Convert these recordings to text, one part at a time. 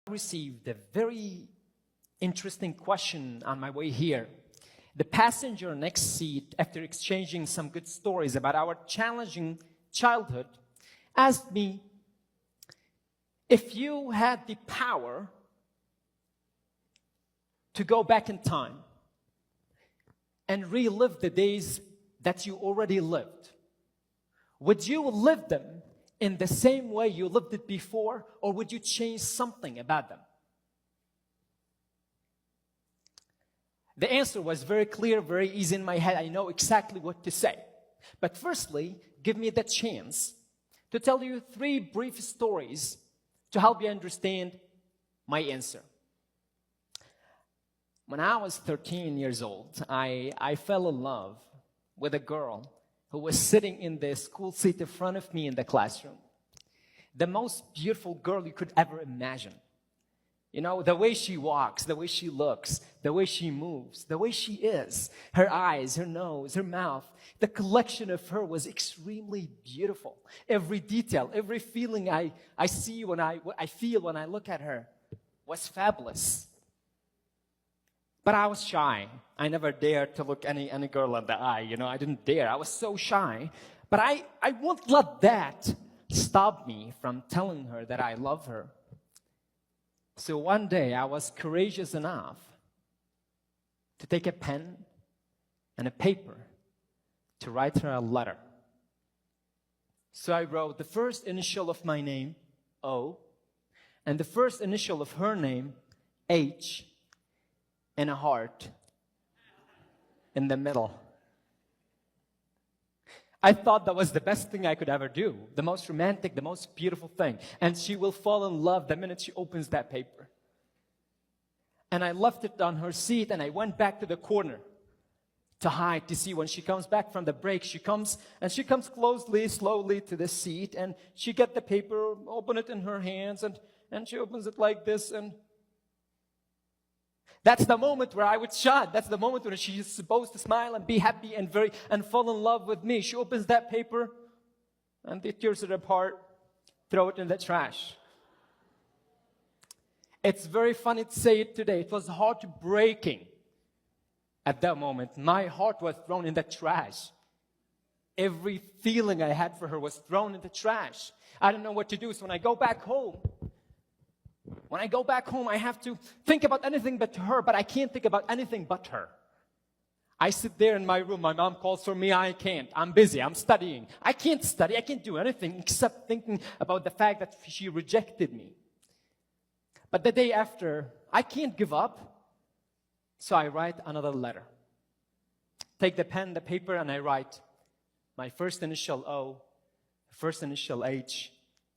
received a very interesting question on my way here. The passenger next seat, after exchanging some good stories about our challenging childhood, asked me, if you had the power to go back in time and relive the days that you already lived, would you live them in the same way you lived it before, or would you change something about them? The answer was very clear, very easy in my head. I know exactly what to say. But firstly, give me the chance to tell you 3 brief stories to help you understand my answer. When I was 13 years old, I fell in love with a girl who was sitting in the school seat in front of me in the classroom. The most beautiful girl you could ever imagine. You know, the way she walks, the way she looks, the way she moves, the way she is, her eyes, her nose, her mouth, the collection of her was extremely beautiful. Every detail, every feeling I see when I feel when I look at her was fabulous. But I was shy. I never dared to look any girl in the eye. You know, I didn't dare. I was so shy. But I won't let that stop me from telling her that I love her. So one day, I was courageous enough to take a pen and a paper to write her a letter. So I wrote the first initial of my name, O, and the first initial of her name, H, and a heart in the middle. I thought that was the best thing I could ever do, the most romantic, the most beautiful thing. And she will fall in love the minute she opens that paper. And I left it on her seat, and I went back to the corner to hide, to see when she comes back from the break. She comes closely, slowly to the seat, and she get the paper, open it in her hands, and she opens it like this, and that's the moment where I would shut. That's the moment when she's supposed to smile and be happy and fall in love with me. She opens that paper and the tears are apart, throw it in the trash. It's very funny to say it today. It was heartbreaking at that moment. My heart was thrown in the trash. Every feeling I had for her was thrown in the trash. I don't know what to do. So when I go back home, I have to think about anything but her, but I can't think about anything but her. I sit there in my room. My mom calls for me. I can't. I'm busy. I'm studying. I can't study. I can't do anything except thinking about the fact that she rejected me. But the day after, I can't give up, so I write another letter. Take the pen, the paper, and I write my first initial O, first initial H,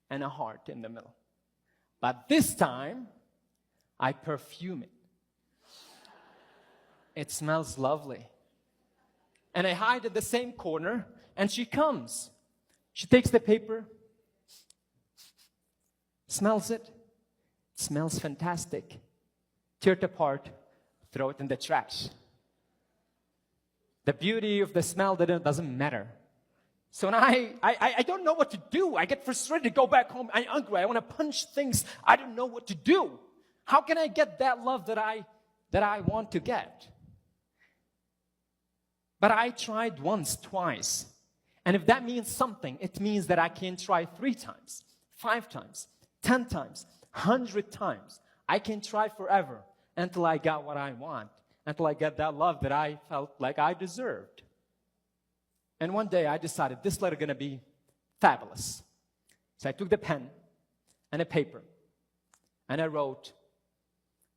and a heart in the middle. But this time, I perfume it. It smells lovely. And I hide in the same corner, and she comes. She takes the paper, smells it. It smells fantastic. Tear it apart, throw it in the trash. The beauty of the smell doesn't matter. So when I don't know what to do. I get frustrated, go back home. I'm angry. I want to punch things. I don't know what to do. How can I get that love that I want to get? But I tried once, twice. And if that means something, it means that I can try 3 times, 5 times, 10 times, 100 times. I can try forever until I got what I want, until I get that love that I felt like I deserved. And one day I decided this letter going to be fabulous. So I took the pen and a paper and I wrote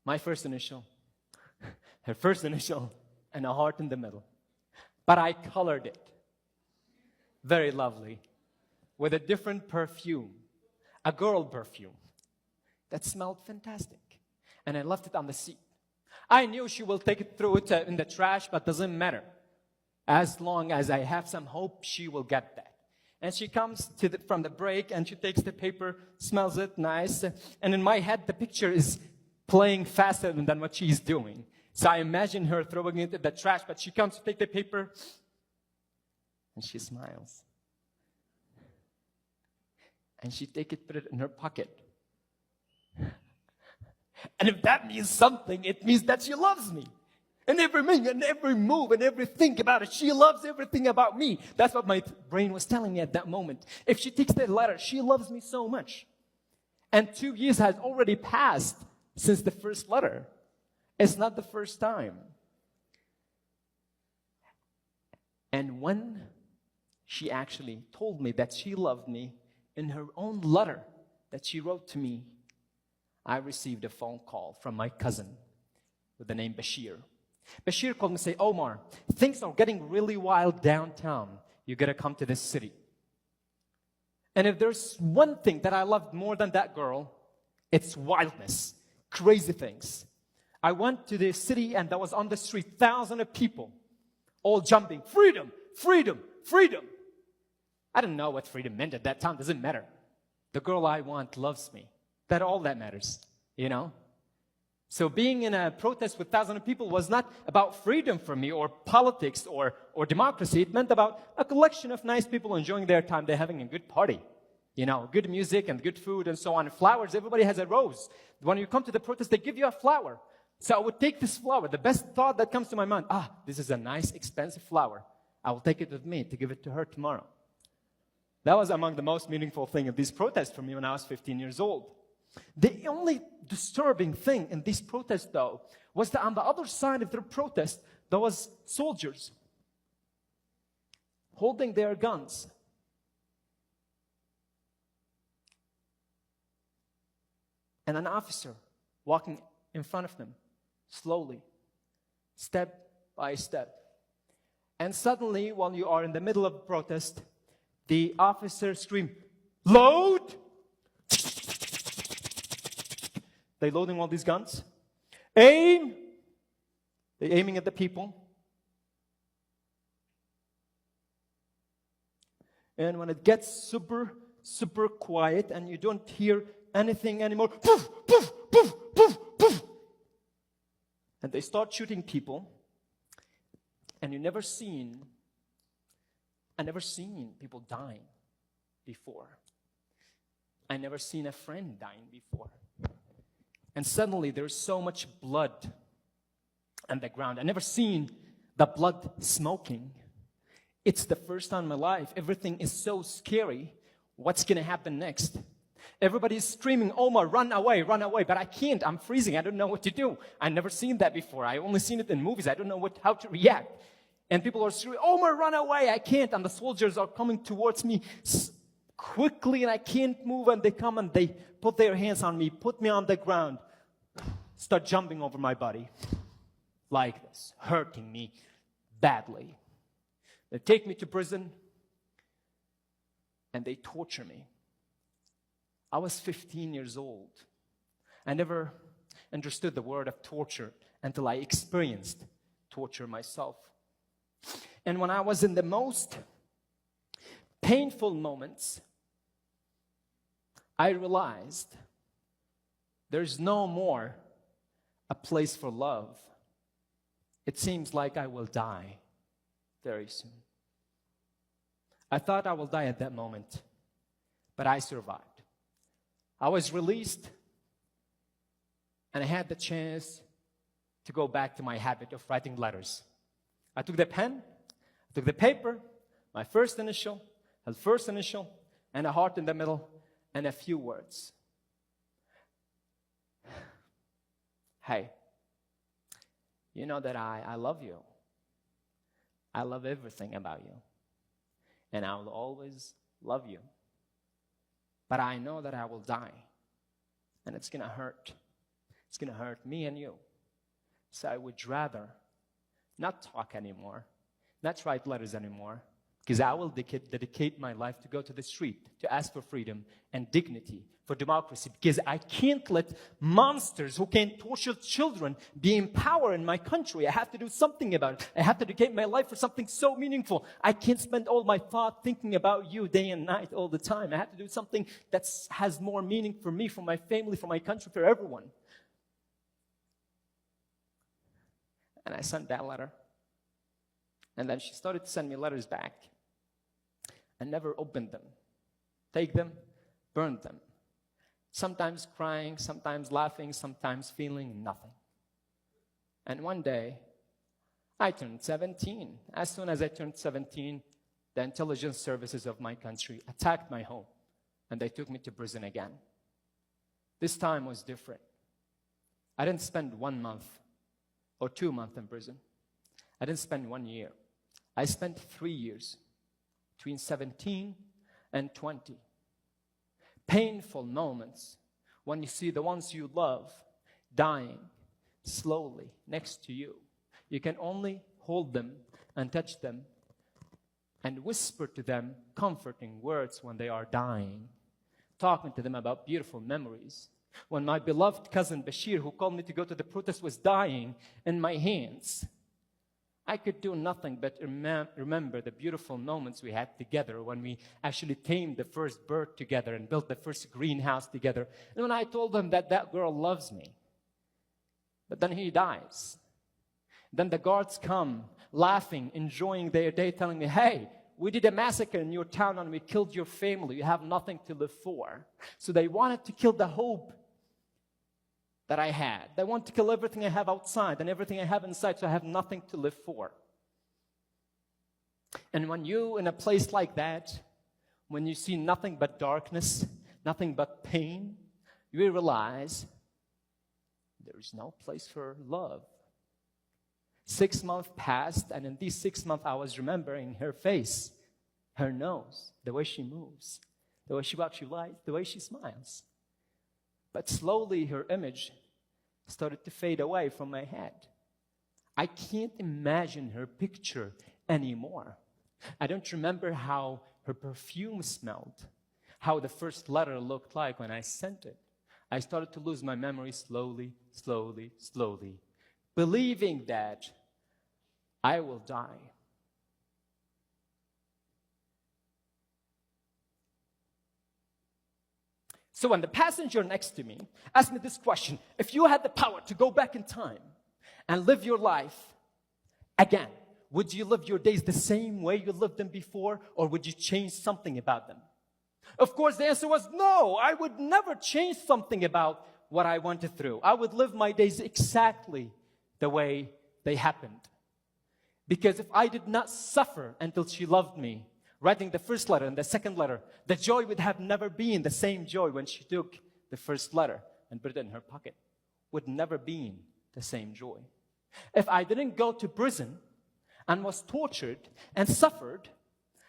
my first initial, her first initial, and a heart in the middle. But I colored it very lovely with a different perfume, a girl perfume that smelled fantastic. And I left it on the seat. I knew she will take it, throw it in the trash, but doesn't matter. As long as I have some hope, she will get that. And she comes from the break, and she takes the paper, smells it, nice. And in my head, the picture is playing faster than what she's doing. So I imagine her throwing it in the trash, but she comes to take the paper, and she smiles. And she put it in her pocket. And if that means something, it means that she loves me. And everything and every move and everything about it, she loves everything about me. That's what my brain was telling me at that moment. If she takes that letter, she loves me so much. And 2 years has already passed since the first letter. It's not the first time. And when she actually told me that she loved me in her own letter that she wrote to me, I received a phone call from my cousin with the name Bashir. Bashir called me and said, Omar, things are getting really wild downtown. You gotta come to this city. And if there's one thing that I loved more than that girl, it's wildness, crazy things. I went to the city and there was on the street thousands of people all jumping, freedom, freedom, freedom. I didn't know what freedom meant at that time, doesn't matter. The girl I want loves me. That's all that matters, you know? So being in a protest with thousands of people was not about freedom for me or politics or democracy. It meant about a collection of nice people enjoying their time. They're having a good party, you know, good music and good food and so on. Flowers, everybody has a rose. When you come to the protest, they give you a flower. So I would take this flower. The best thought that comes to my mind, this is a nice, expensive flower. I will take it with me to give it to her tomorrow. That was among the most meaningful thing of these protests for me when I was 15 years old. The only disturbing thing in these protests, though, was that on the other side of their protest, there was soldiers holding their guns. And an officer walking in front of them, slowly, step by step. And suddenly, while you are in the middle of a protest, the officer screamed, "Load!" They're loading all these guns. Aim! They're aiming at the people. And when it gets super, super quiet and you don't hear anything anymore, poof, poof, poof, poof, poof. And they start shooting people. And I never seen people dying before. I never seen a friend dying before. And suddenly there's so much blood on the ground. I never seen the blood smoking. It's the first time in my life. Everything is so scary. What's going to happen next? Everybody's screaming, Omar, run away, run away. But I can't. I'm freezing. I don't know what to do. I've never seen that before. I only seen it in movies. I don't know how to react. And people are screaming, Omar, run away. I can't. And the soldiers are coming towards me quickly, and I can't move. And they come and they put their hands on me, put me on the ground, start jumping over my body like this, hurting me badly. They take me to prison, and they torture me. I was 15 years old. I never understood the word of torture until I experienced torture myself. And when I was in the most painful moments, I realized there's no more a place for love. It seems like I will die very soon. I thought I will die at that moment, but I survived. I was released, and I had the chance to go back to my habit of writing letters. I took the pen, I took the paper, my first initial, and a heart in the middle, and a few words. Hey, you know that I love you. I love everything about you. And I will always love you. But I know that I will die. And it's going to hurt. It's going to hurt me and you. So I would rather not talk anymore, not write letters anymore, because I will dedicate my life to go to the street, to ask for freedom and dignity, for democracy, because I can't let monsters who can torture children be in power in my country. I have to do something about it. I have to dedicate my life for something so meaningful. I can't spend all my thought thinking about you day and night all the time. I have to do something that has more meaning for me, for my family, for my country, for everyone. And I sent that letter. And then she started to send me letters back. I never opened them. Take them, burned them. sometimes crying, sometimes laughing, sometimes feeling nothing. And one day, I turned 17. As soon as I turned 17, the intelligence services of my country attacked my home, and they took me to prison again. This time was different. I didn't spend 1 month or 2 months in prison. I didn't spend 1 year. I spent 3 years, between 17 and 20. Painful moments when you see the ones you love dying slowly next to you. You can only hold them and touch them and whisper to them comforting words when they are dying, talking to them about beautiful memories. When my beloved cousin Bashir, who called me to go to the protest, was dying in my hands, I could do nothing but remember the beautiful moments we had together when we actually tamed the first bird together and built the first greenhouse together. And when I told them that that girl loves me, but then he dies. Then the guards come, laughing, enjoying their day, telling me, hey, we did a massacre in your town and we killed your family. You have nothing to live for. So they wanted to kill the hope that I had. They want to kill everything I have outside and everything I have inside, so I have nothing to live for. And when you, in a place like that, when you see nothing but darkness, nothing but pain, you realize there is no place for love. 6 months passed, and in these 6 months, I was remembering her face, her nose, the way she moves, the way she walks, the way she smiles. But slowly, her image started to fade away from my head. I can't imagine her picture anymore. I don't remember how her perfume smelled, how the first letter looked like when I sent it. I started to lose my memory slowly, slowly, slowly, believing that I will die. So when the passenger next to me asked me this question, if you had the power to go back in time and live your life again, would you live your days the same way you lived them before, or would you change something about them? Of course, the answer was no. I would never change something about what I went through. I would live my days exactly the way they happened. Because if I did not suffer until she loved me, writing the first letter and the second letter, the joy would have never been the same joy when she took the first letter and put it in her pocket. Would never been the same joy. If I didn't go to prison and was tortured and suffered,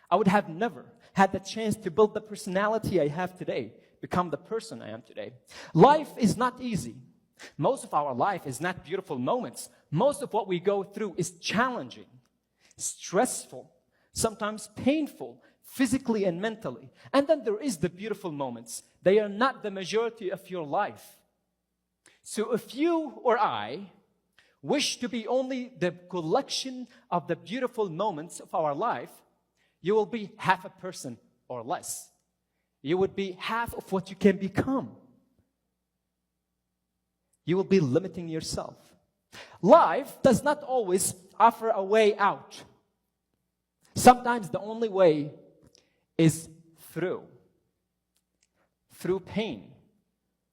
I would have never had the chance to build the personality I have today, become the person I am today. Life is not easy. Most of our life is not beautiful moments. Most of what we go through is challenging, stressful, sometimes painful, physically and mentally. And then there is the beautiful moments. They are not the majority of your life. So if you or I wish to be only the collection of the beautiful moments of our life, you will be half a person or less. You would be half of what you can become. You will be limiting yourself. Life does not always offer a way out. Sometimes the only way is through pain,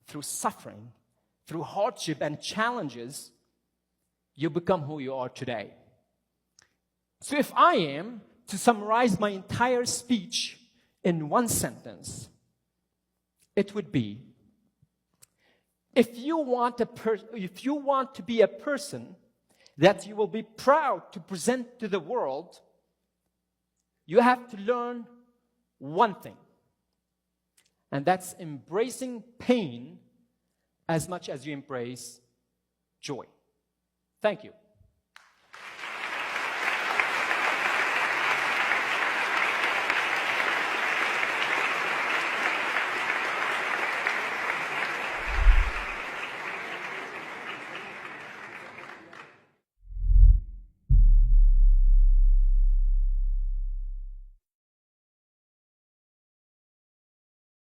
through suffering, through hardship and challenges, you become who you are today. So if I am to summarize my entire speech in one sentence, it would be, if you want to be a person that you will be proud to present to the world, you have to learn one thing, and that's embracing pain as much as you embrace joy. Thank you.